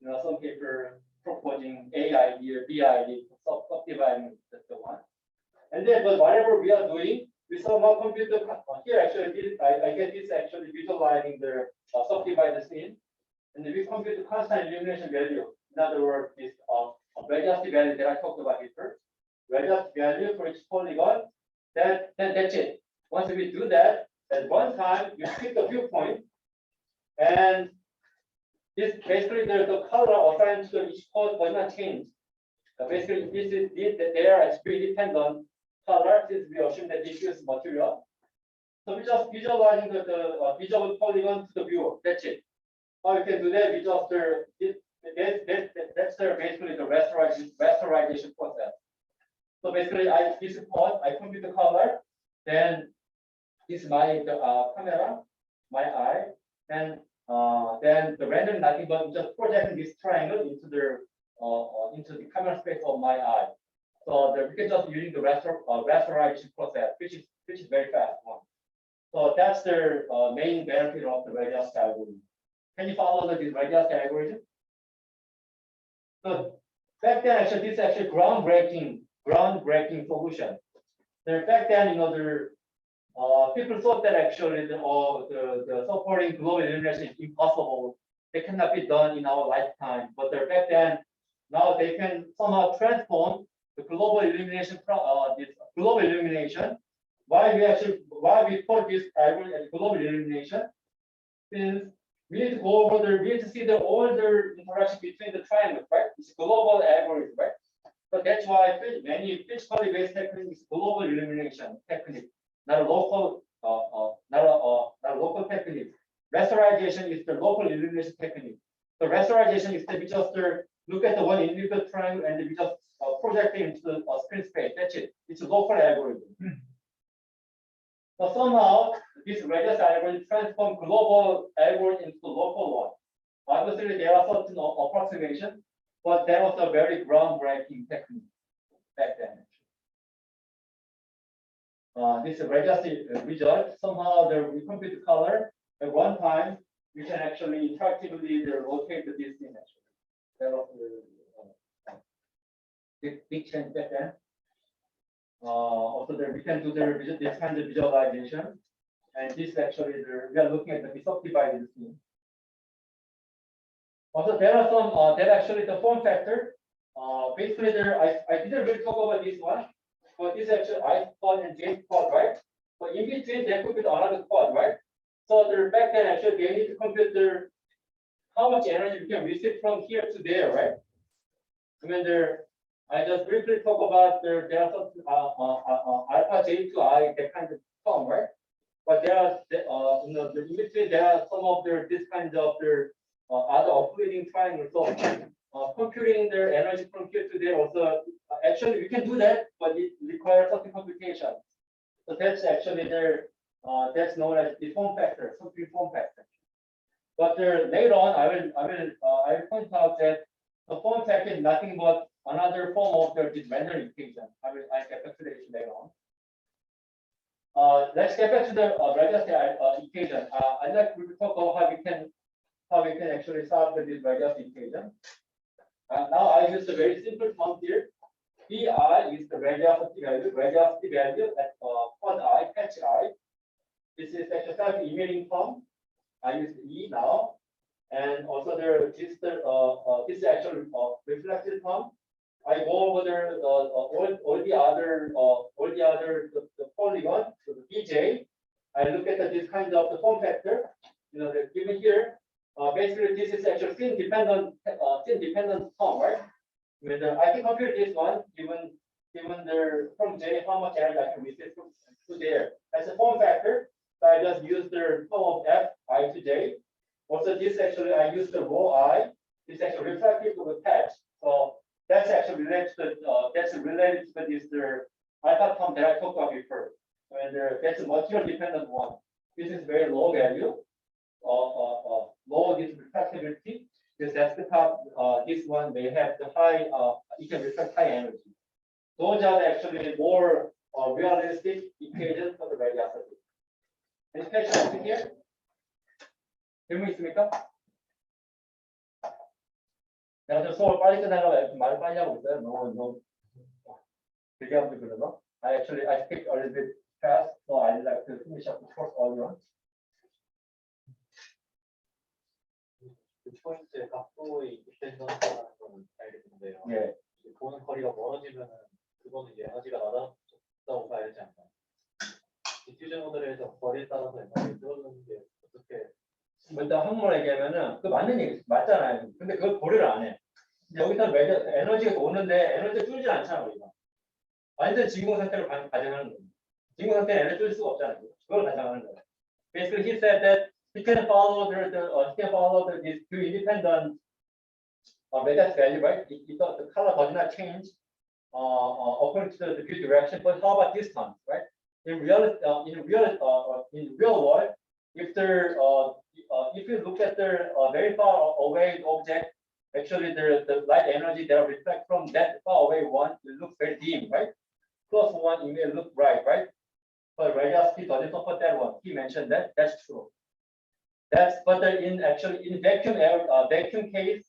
some paper proposing A idea or B idea, subdividing the one. And then, but whatever we are doing, we somehow compute the here actually. I get this actually visualizing the subdivide the scene, and then we compute the constant illumination value. In other words, this radius value that I talked about before, radius value for each polygon. That's it. Once we do that, at one time you pick the viewpoint, and this basically the color assigned to each port was not changed. Basically, they are actually dependent color since we assume that diffuse material. So we just visualizing the visible polygon to the viewer. That's it. How you can do that? We just that's basically the rasterization process. So basically, this part I compute the color, then this is my camera, my eye, and then the rendering nothing but just projecting this triangle into the camera space of my eye. So we can just using the rasterization process, which is very fast one. So that's the main benefit of the radius algorithm. Can you follow this radius algorithm? So back then, actually, this is actually groundbreaking solution. So back then, people thought that actually the supporting global illumination is impossible. They cannot be done in our lifetime. But back then, now they can somehow transform the global illumination. Why we call this algorithm as global illumination? Since we need to go over we need to see all the interaction between the triangles, right? It's a global algorithm, right? So that's why many physically based techniques is global illumination technique, not a local, technique. Rasterization is the local illumination technique. So rasterization is that we just look at the one individual triangle and we just project it into the screen space. That's it. It's a local algorithm. So somehow this radius algorithm transforms global algorithm into local one. Obviously, there are certain approximations, but that was a very groundbreaking technique back then. This radius result, somehow we compute the color at one time. We can actually interactively rotate this thing actually. That was the big change back then. Also, we can do this kind of visualization, and this actually we are looking at the subdivided scene. Also, there are some that actually the form factor. Basically, I didn't really talk about this one, but this actually I quad and J quad, right? So in between there could be another quad, right? So back then actually they need to compute how much energy we can receive from here to there, right? I mean I just briefly talk about there are some alpha J to I that kind of term, right? But there are in between there are some of this kind of other oscillating triangles. So computing their energy from here to there also actually we can do that, but it requires certain computation. So that's actually that's known as the form factor, something form factor. But later on, I will point out that the form factor is nothing but another form of this rendering equation. I get back to the issue later on. Let's get back to the radius equation. I'd like to talk about how we can actually solve this radius equation. Now I use a very simple term here. Pi is the radiosity value at quad I, patch I. This is actually self-emitting term. I use E now, and also this is actually reflected term. I go over all the other polygon, so the BJ. I look at this kind of the form factor. They're given here. Basically, this is actually scene dependent term, right? I can compute this one given from J how much energy I can receive to there. As a form factor, so I just use the term of F I to J. Also, this actually I use the rho I. This actually reflective to the patch. So that's actually related to this alpha term that I talked about before. And that's a material dependent one. This is very low value. Low this reflectivity. Because that's the top. This one may have the high. It can reflect high energy. Those are actually more realistic equations for the radiosity. Any questions here? 질문 있습니까? 내가 좀 수업을 빨리 끝내려고 이렇게 말을 빨리 하고 있어요. 너무 되게 하고 그래서 I speak a little bit fast, so I'd like to finish up the course early on. 포인트 각도의 디펜던스라는 건 알겠는데요. 예. 보는 거리가 멀어지면은 그거는 이제 에너지가 낮아졌다고 봐야 되지 않나요? 디퓨전 모델에서 거리에 따라서 에너지 떨어지는 게 어떻게 뭐 일단 한국말로 얘기하면은 그 맞는 얘기 맞잖아요. 근데 그걸 고려를 안 해. 여기서 에너지가 오는데 에너지가 줄지 않잖아 우리가. 완전 진공 상태로 가정하는 거예요. 진공 상태에 에너지 줄 수가 없잖아요. 그걸 가정하는 거예요. Basically, he said that he can follow these two independent radius value, right? The color does not change according to the view direction, but how about distance, right? In real world, if you look at the very far away object, actually the light energy that reflects from that far away one will look very dim, right? Plus one, it may look bright, right? But radiosity doesn't support that one. He mentioned that. That's true. But in vacuum case,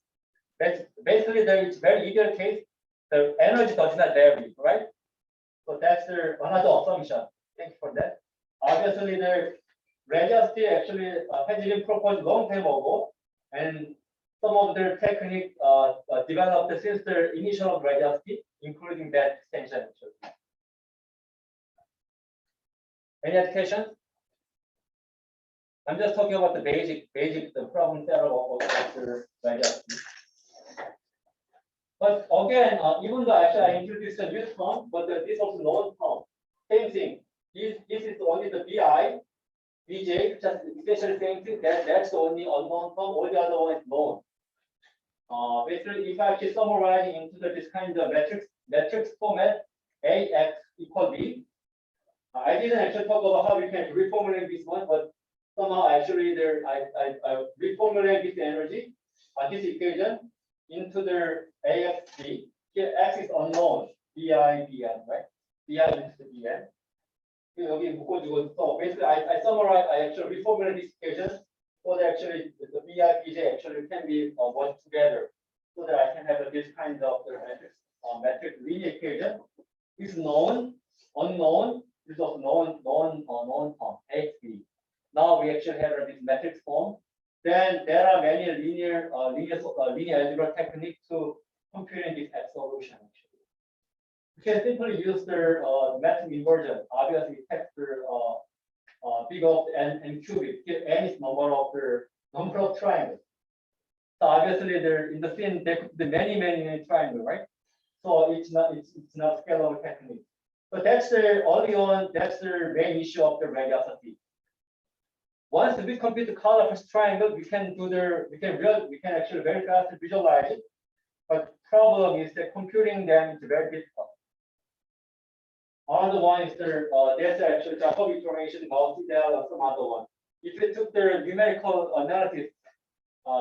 basically it's very ideal case. The energy does not vary, right? So that's another assumption. Thank you for that. Obviously, the radiosity actually has been proposed long time ago, and some of their technique developed since the initial radiosity, including that extension. Actually. Any other questions? I'm just talking about the the problem set of the radiosity. But again, even though actually I introduced a new term, but this also known term. Same thing. This is only the BI, BJ, just essentially same thing. That's the only unknown term. All the other one is known. Basically, if I actually summarize into this kind of matrix format, AX equal B. I didn't actually talk about how we can reformulate this one, but somehow actually I reformulate this energy, this equation into the AXB. Here X is unknown, BI, BN, right? BI into the BN. 여기 묶어주고, so basically I summarize, I actually reformulate this equation so that actually the BI, BJ actually can be merged together so that I can have this kind of matrix linear equation. Is known, unknown, this is known form, AXB. Now we actually have this matrix form. Then there are many linear algebra techniques to computing this X solution. Actually, you can simply use the matrix inversion. Obviously, it takes the big of n cubic. Here n is number of triangles. So obviously, there in the scene there could be many triangles, right? So it's not scalable technique. But that's the early on. That's the main issue of the radiosity. Once we compute the color of this triangle, we can actually very fast visualize it. But problem is that computing them is very difficult. Another one is there's actually Jacobi formation, multi-del, or some other one. If you took the numerical analysis,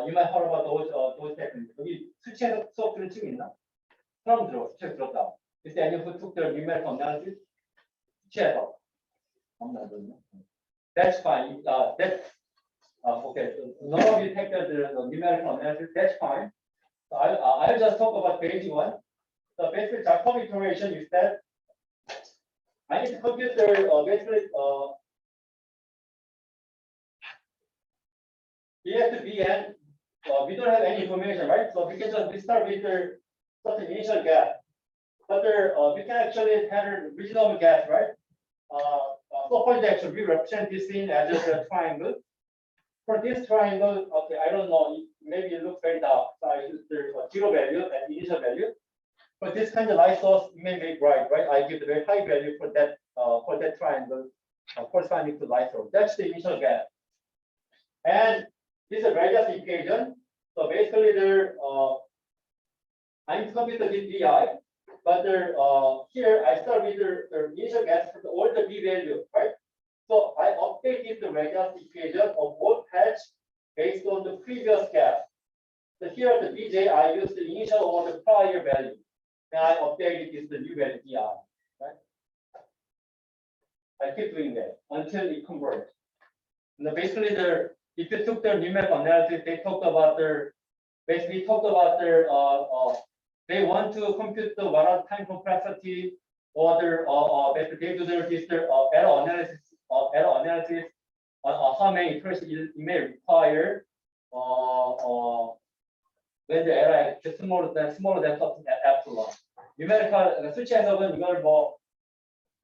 you might heard about those techniques. 여기 수치에서 수업 들은 친구 있나? 처음 수치 들었다. Is there anyone who took the numerical analysis? 수치에서. That's fine. Okay. So none of you take the numerical analysis. That's fine. So I'll just talk about basic one. The basic Jacobi iteration is that I need to compute basically here to BN. We don't have any information, right? So we can just start with such an initial gap. But we can actually have a reasonable gap, right? So for the actual, we represent this thing as a triangle. For this triangle, okay, I don't know, maybe it looks very dark. So I use the zero value and initial value. For this kind of light source, it may be bright, right? I give the very high value for that triangle corresponding to light source. That's the initial gap. And this is a radius equation. So basically, I'm computing this BI. But here I start with the initial gap for all the B value, right? So I updated the radius equation of both patch based on the previous gap. So here the BJ I used the initial over the prior value. Then I updated this the new value BI, right? I keep doing that until it converts. Now basically if you took the numerical analysis, they talked about they want to compute the what time complexity or they do this error analysis on how many iterations it may require when the error is smaller than something epsilon. numerical 수치 해석은 이걸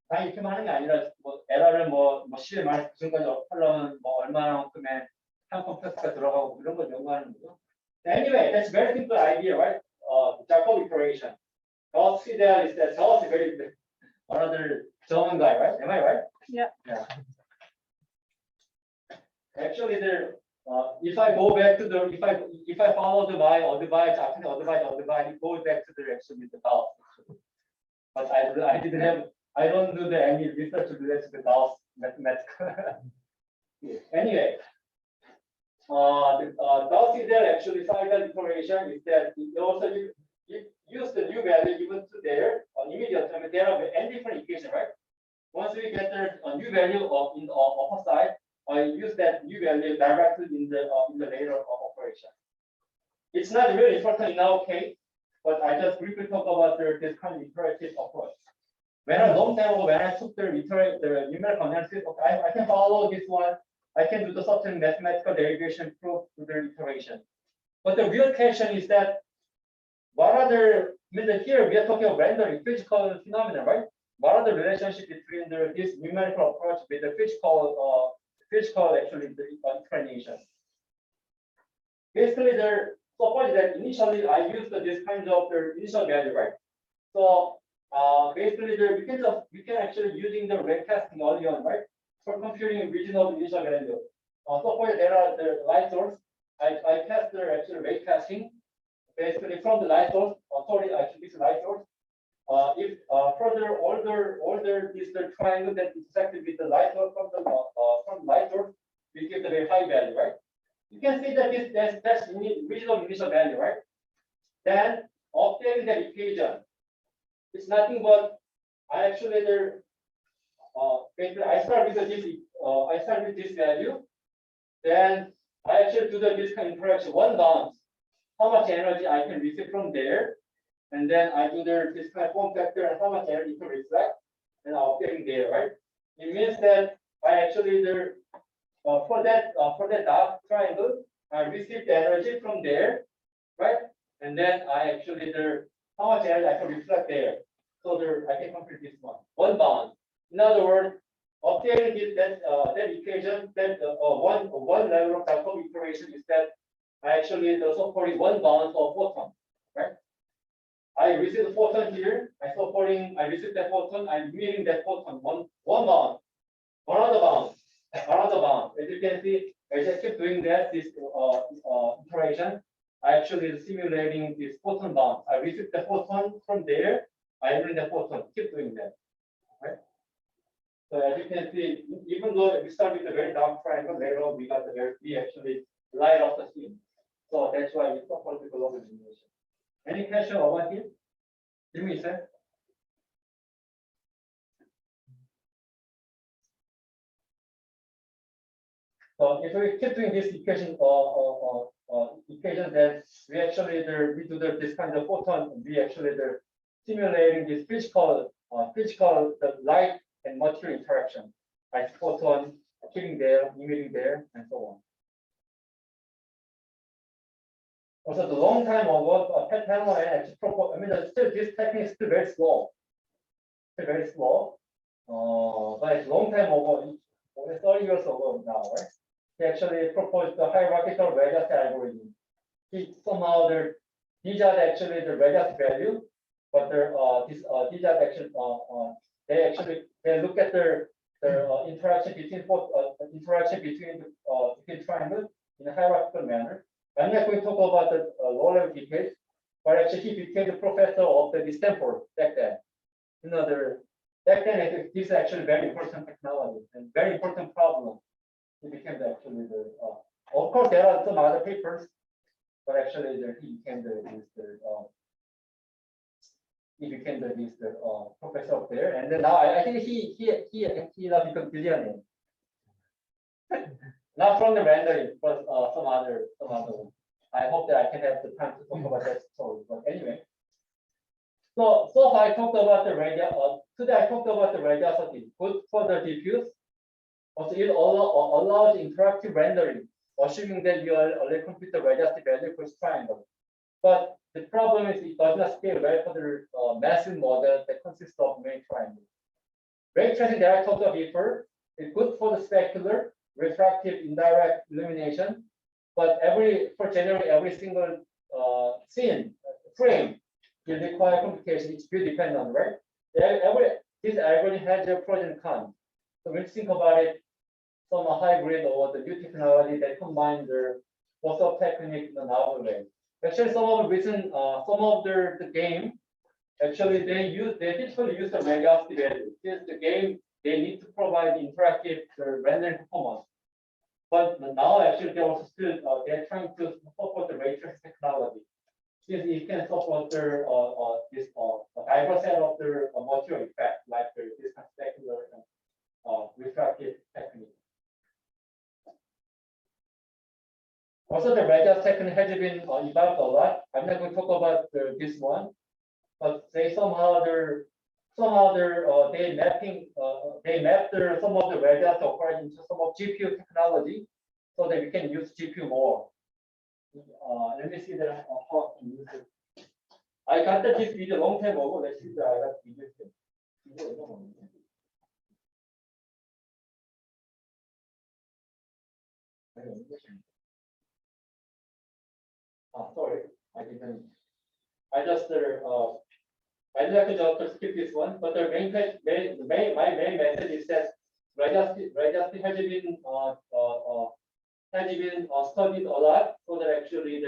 다 이렇게만 하는 게 아니라 에러를 시에 많이 지금까지 하려면 얼마만큼의 컴퓨터가 들어가고 이런 걸 연구하는 거죠. Anyway, that's very simple idea, right? Jacob equation. Gauss there is that Gauss is very another German guy, right? Am I right? Yeah. Yeah. Actually, there. If I go back to the if I follow the my advice after the advice, it goes back to the actually the Gauss. But I didn't have I don't do any research related to the Gauss mathematics. Anyway. Gauss is there actually final information is that it also use the new value given to there immediate. I mean, there are n different equations, right? Once we get the new value of in the upper side, I use that new value directly in the later operation. It's not really important in our case, but I just briefly talk about this kind of iterative approach. When a long time ago, when I took the numerical analysis, okay, I can follow this one. I can do the certain mathematical derivation proof to the iteration. But the real question is that what are the, here we are talking about random physical phenomena, right? What are the relationship between this numerical approach with the physical actually the explanation? Basically, suppose that initially I used this kind of the initial value, right? So basically, we can actually using the ray casting early on, right? For computing regional initial value. Suppose there are the light source. I test the actual ray casting basically from the light source. Sorry, actually this light source. If further older is the triangle that intersected with the light source from the light source, we give the very high value, right? You can see that that's regional initial value, right? Then updating the equation. It's nothing but I actually basically I start with this value, then I actually do this kind of interaction. One bounce, how much energy I can receive from there, and then I do this kind of form factor and how much energy to reflect, and I'm getting there, right? It means that I actually for that dark triangle, I receive the energy from there, right? And then I actually how much energy I can reflect there. So I can complete this one bound. In other words, obtaining that equation, that one level of Jacob iteration is that I actually supporting one bound of photon, right? I receive the photon here. I receive that photon. I'm emitting that photon one bound, another bound. As you can see, as I keep doing that, this iteration, I actually simulating this photon bound. I receive the photon from there. I bring the photon. Keep doing that, right? So as you can see, even though we start with a very dark triangle, later on we actually light up the scene. So that's why we support the global illumination. Any question over here? Give me a sec. So if we keep doing this equation, then we actually we do this kind of photon. We actually simulating this physical the light and material interaction, like photon hitting there, emitting there, and so on. Also, the long time ago, Pat Hammer actually proposed. I mean, still this technique is still very slow. But it's long time ago, only 30 years ago now, right? He actually proposed the hierarchical radius algorithm. Somehow these are actually the radius value, but these are actually they look at their interaction between triangles in a hierarchical manner. I'm not going to talk about the low level details, but actually he became the professor of the Stanford back then. Back then this is actually very important technology and very important problem. He became actually of course there are some other papers, but actually he became the professor up there, and then now I think he now become billionaire. Not from the rendering, but some other one. I hope that I can have the time to talk about that story. But anyway, so far I talked about the radius. Today I talked about the radiosity. Good for the diffuse. Also, it allows interactive rendering, assuming that you already compute the radiosity value for this triangle. But the problem is it does not scale well for the massive model that consists of many triangles. Ray tracing that I talked about before is good for the specular, refractive indirect illumination, but for generally every single scene frame will require computation. It's view dependent, right? This algorithm has a pros and cons. So when you think about it, some hybrid or the new technology that combine the both of technique in a novel way. Actually, some of the game, actually they typically use the radiosity value. Since the game, they need to provide interactive rendering performance. But now actually they also still they're trying to support the ray tracing technology. Since it can support this diverse set of the material effect, like this kind of specular and refractive technique. Also, the radius technique has been evolved a lot. I'm not going to talk about this one, but they somehow they map some of the radius according to some of GPU technology, so that we can use GPU more. Let me see that how I can use it. I got this video long time ago. Let's see that I got video. Sorry, I didn't. I'd like to just skip this one, but the my main message is that radiosity has been studied a lot, so that actually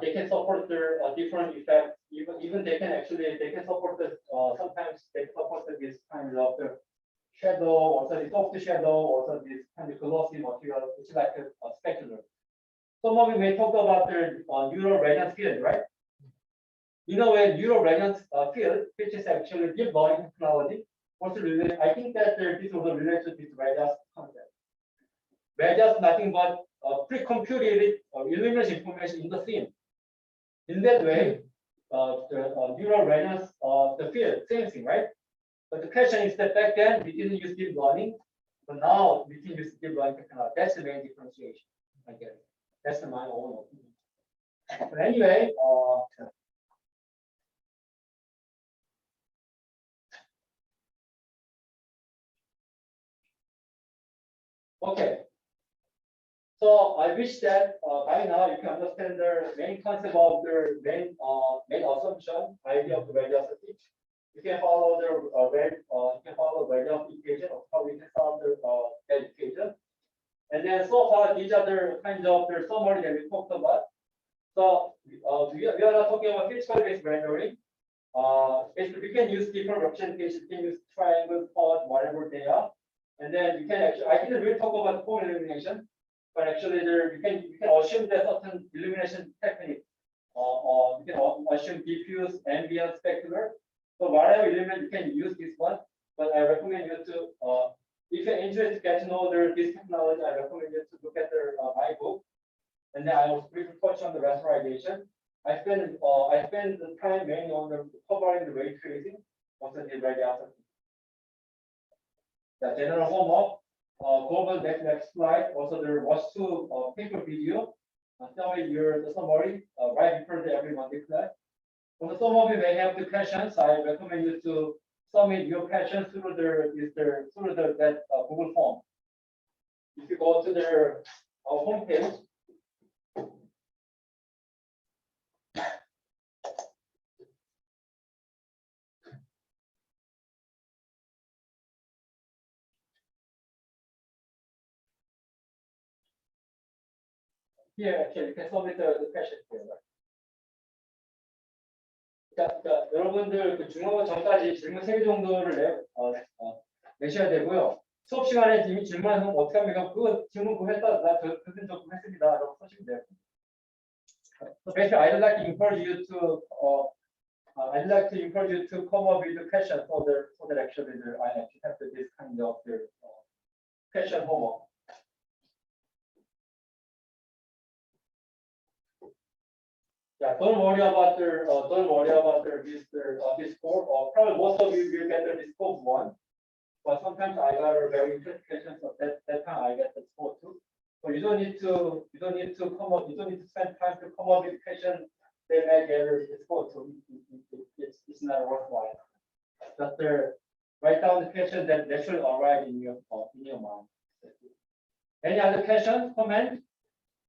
they can support their different effects. Even they can support the sometimes they support this kind of the shadow, also the soft shadow, also this kind of glossy material, which is like a specular. Some of you may talk about the neural resonance field, right? You know, when neural resonance field, which is actually deep learning technology, also related. I think that this also related to this radius concept. Radius nothing but pre-computed illumination information in the scene. In that way, the neural resonance the field, same thing, right? But the question is that back then we didn't use deep learning, but now we can use deep learning technology. That's the main differentiation, I guess. That's my own opinion. But anyway, okay. So I wish that by now you can understand the main concept of the main assumption, idea of the radiosity. You can follow the radius equation of how we can solve that equation. And then so far these are the kinds of the summary that we talked about. So we are not talking about physical-based rendering. Basically, we can use different representations. We can use triangle, pod, whatever they are. And then you can actually, I didn't really talk about phone illumination, but actually you can assume that certain illumination technique, you can assume diffuse, ambient, specular. So whatever element you can use this one, but I recommend you to, if you're interested to get to know this technology, I recommend you to look at my book. And then I will briefly touch on the rasterization. I spend the time mainly on covering the ray tracing, also the radiosity. The general homework, global next slide, also the watch two paper video, summary the summary right before every Monday class. For some of you may have the questions, I recommend you to submit your questions through that Google form. If you go to their homepage. Here, actually, you can submit the question here. 그러니까 여러분들 그 중간고 전까지 질문 3개 정도를 내셔야 되고요. 수업 시간에 이미 질문하면 어떻게 합니까? 그거 질문 구했다, 나 그건 좀 구했습니다. 라고 쓰시면 돼요. So basically, I'd like to encourage you to come up with the question so that actually I actually have this kind of question homework. Yeah, don't worry about this score. Probably most of you will get the score 1, but sometimes I got a very interesting question, so that time I get the score 2. So you don't need to spend time to come up with question that may get the score 2. It's not worthwhile. Just write down the question that naturally arrive in your mind. Any other question, comment?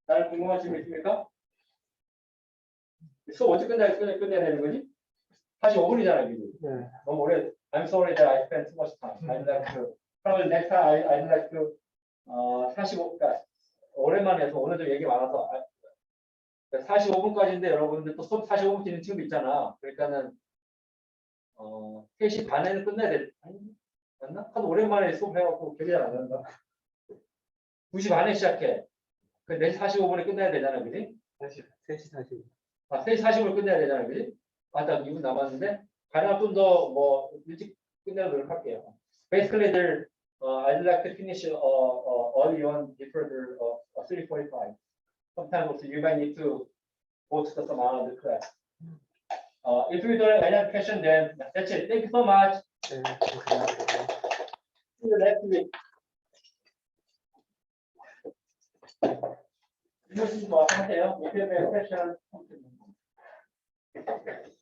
다른 궁금한 질문 있습니까? 수업 언제 끝내야 되는 거지? 45분이잖아요, 미리. 네. 너무 오래. I'm sorry that I spent too much time. I'd like to. probably next time I'd like to. 45분까지. 오랜만에 해서 오늘 좀 얘기 많아서 45분까지인데 여러분들 또 수업 45분 뛰는 친구 있잖아. 그러니까는 3시 반에는 끝내야 돼. 아니, 맞나? 하도 오랜만에 수업 해갖고 기억이 잘 안 난다. 2시 반에 시작해. 그 4시 45분에 끝내야 되잖아, 그지? 3시 40분. 3시 40분 끝내야 되잖아, 그지? 맞다, 2분 남았는데 가능한 좀 더 뭐 일찍 끝내도록 노력할게요. Basically, I'd like to finish early on before the 3:45. Sometimes also you might need to go to some other class. If you don't have any question, then that's it. Thank you so much. 네. See you next week. If you have any question,